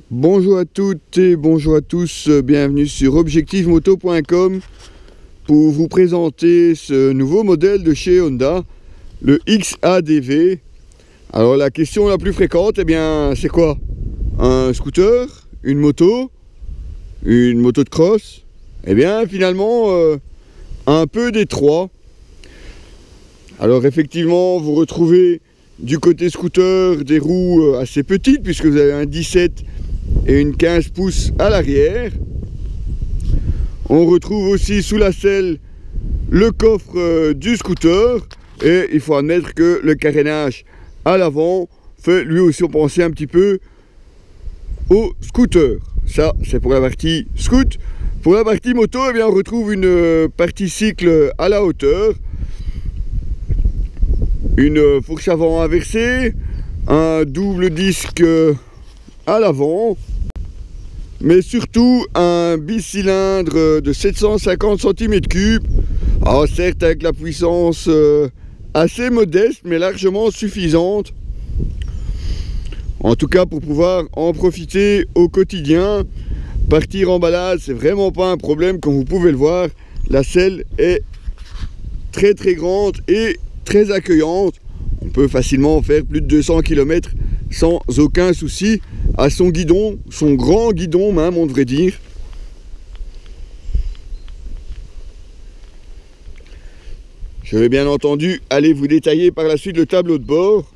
Bonjour à toutes et bonjour à tous, bienvenue sur objectivemoto.com pour vous présenter ce nouveau modèle de chez Honda, le XADV. Alors la question la plus fréquente, c'est quoi? Un scooter? Une moto de cross? Finalement, un peu des trois. Alors effectivement, vous retrouvez du côté scooter des roues assez petites puisque vous avez un 17 et une 15 pouces à l'arrière. On retrouve aussi sous la selle le coffre du scooter et il faut admettre que le carénage à l'avant fait lui aussi penser un petit peu au scooter. Ça c'est pour la partie scoot. Pour la partie moto, on retrouve une partie cycle à la hauteur, une fourche avant inversée, un double disque à l'avant, mais surtout un bicylindre de 750 cm3. Alors certes avec la puissance assez modeste mais largement suffisante, en tout cas pour pouvoir en profiter au quotidien. Partir en balade, c'est vraiment pas un problème. Comme vous pouvez le voir, la selle est très grande et très accueillante. On peut facilement faire plus de 200 km sans aucun souci à son guidon, son grand guidon même, on devrait dire. Je vais bien entendu aller vous détailler par la suite le tableau de bord.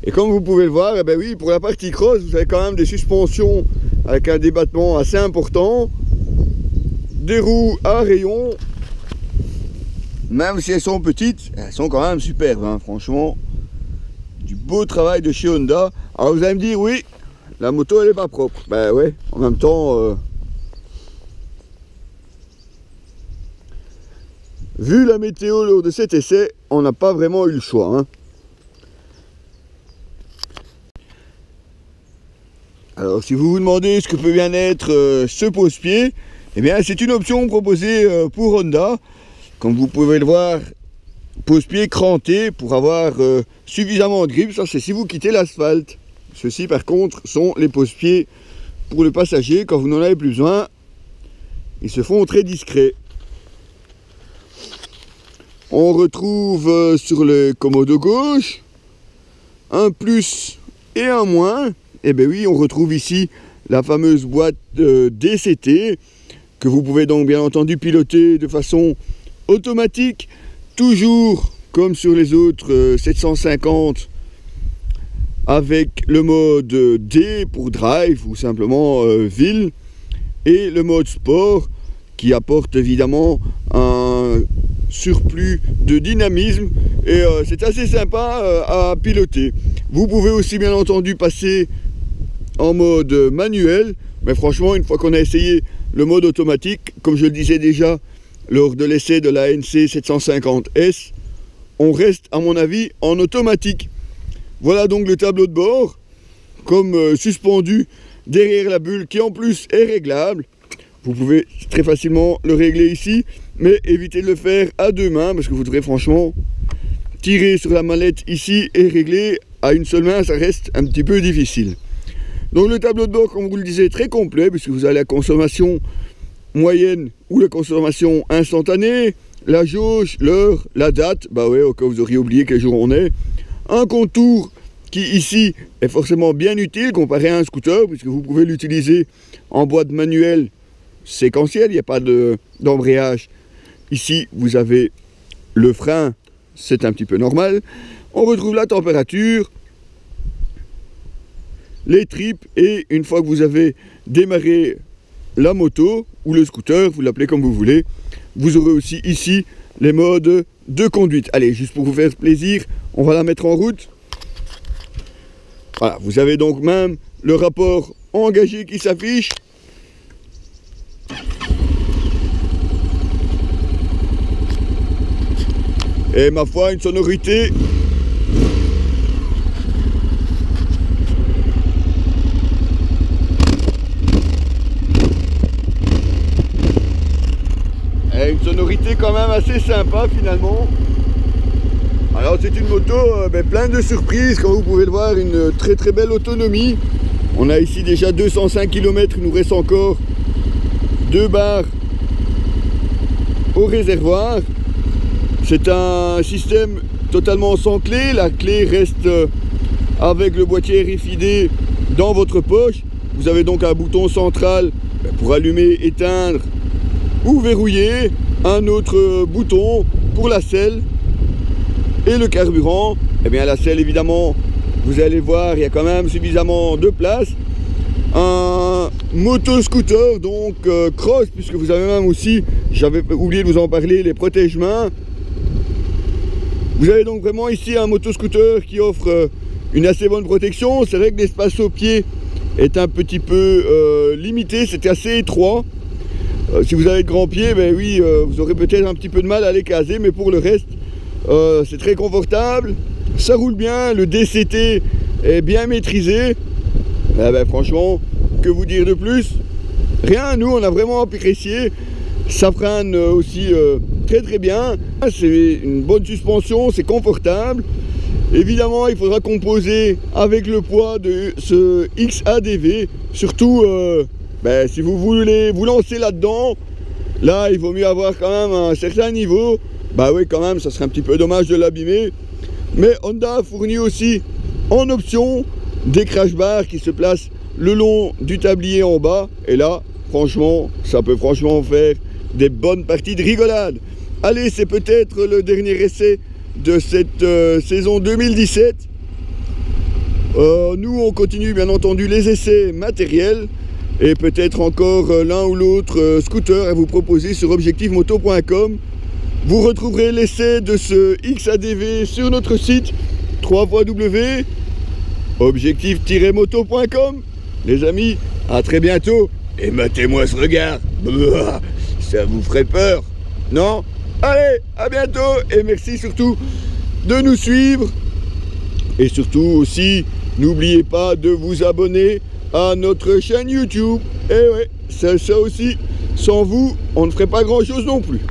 Et comme vous pouvez le voir, oui, pour la partie cross, vous avez quand même des suspensions avec un débattement assez important, des roues à rayons, même si elles sont petites, elles sont quand même superbes, hein, franchement, du beau travail de chez Honda. Alors vous allez me dire, oui, la moto elle est pas propre. Ben ouais, en même temps, vu la météo lors de cet essai, on n'a pas vraiment eu le choix, hein. Alors si vous vous demandez ce que peut bien être ce pose-pied, c'est une option proposée pour Honda. Comme vous pouvez le voir, pose-pied cranté pour avoir suffisamment de grip. Ça c'est si vous quittez l'asphalte. Ceux-ci par contre sont les pose-pieds pour le passager. Quand vous n'en avez plus besoin, ils se font très discrets. On retrouve sur le commodo gauche un plus et un moins. Oui, on retrouve ici la fameuse boîte DCT que vous pouvez donc bien entendu piloter de façon automatique, toujours comme sur les autres 750 avec le mode D pour drive ou simplement ville, et le mode sport qui apporte évidemment un surplus de dynamisme et c'est assez sympa à piloter. Vous pouvez aussi bien entendu passer en mode manuel, mais franchement une fois qu'on a essayé le mode automatique, comme je le disais déjà lors de l'essai de la NC 750S, on reste à mon avis en automatique. Voilà donc le tableau de bord comme suspendu derrière la bulle qui en plus est réglable. Vous pouvez très facilement le régler ici, mais évitez de le faire à deux mains parce que vous devrez franchement tirer sur la mallette ici et régler à une seule main, ça reste un petit peu difficile. Donc le tableau de bord, comme vous le disiez, très complet puisque vous avez la consommation moyenne ou la consommation instantanée, la jauge, l'heure, la date, au cas où vous auriez oublié quel jour on est, un contour qui ici est forcément bien utile comparé à un scooter puisque vous pouvez l'utiliser en boîte manuelle séquentielle, il n'y a pas d'embrayage. Ici vous avez le frein, c'est un petit peu normal. On retrouve la température, les tripes, et une fois que vous avez démarré la moto ou le scooter, vous l'appelez comme vous voulez, vous aurez aussi ici les modes de conduite. Allez, juste pour vous faire plaisir, on va la mettre en route. Voilà, vous avez donc même le rapport engagé qui s'affiche. Et ma foi, une sonorité quand même assez sympa finalement. Alors c'est une moto pleine de surprises, comme vous pouvez le voir, une très belle autonomie. On a ici déjà 205 km, il nous reste encore 2 barres au réservoir. C'est un système totalement sans clé, la clé reste avec le boîtier RFID dans votre poche. Vous avez donc un bouton central pour allumer, éteindre ou verrouiller, un autre bouton pour la selle et le carburant. Eh bien la selle évidemment, vous allez voir, il y a quand même suffisamment de place. Un moto-scooter, donc cross, puisque vous avez même aussi, j'avais oublié de vous en parler, les protège-mains. Vous avez donc vraiment ici un moto-scooter qui offre une assez bonne protection. C'est vrai que l'espace au pied est un petit peu limité, c'est assez étroit. Si vous avez de grands pieds, ben oui, vous aurez peut-être un petit peu de mal à les caser, mais pour le reste, c'est très confortable, ça roule bien, le DCT est bien maîtrisé. Eh ben, franchement, que vous dire de plus? Rien, nous on a vraiment apprécié. Ça freine aussi très très bien. C'est une bonne suspension, c'est confortable. Évidemment, il faudra composer avec le poids de ce XADV. Surtout, si vous voulez vous lancer là-dedans, là il vaut mieux avoir quand même un certain niveau. Bah oui, quand même, ça serait un petit peu dommage de l'abîmer. Mais Honda fournit aussi en option des crash bars qui se placent le long du tablier en bas. Et là, franchement, ça peut franchement faire des bonnes parties de rigolade. Allez, c'est peut-être le dernier essai de cette saison 2017. Nous, on continue bien entendu les essais matériels et peut-être encore l'un ou l'autre scooter à vous proposer sur objectifmoto.com. Vous retrouverez l'essai de ce XADV sur notre site www.objectif-moto.com. Les amis, à très bientôt et matez-moi ce regard. Ça vous ferait peur, non? Allez, à bientôt et merci surtout de nous suivre. Et surtout aussi, n'oubliez pas de vous abonner à notre chaîne YouTube. Et ouais, c'est ça aussi. Sans vous, on ne ferait pas grand chose non plus.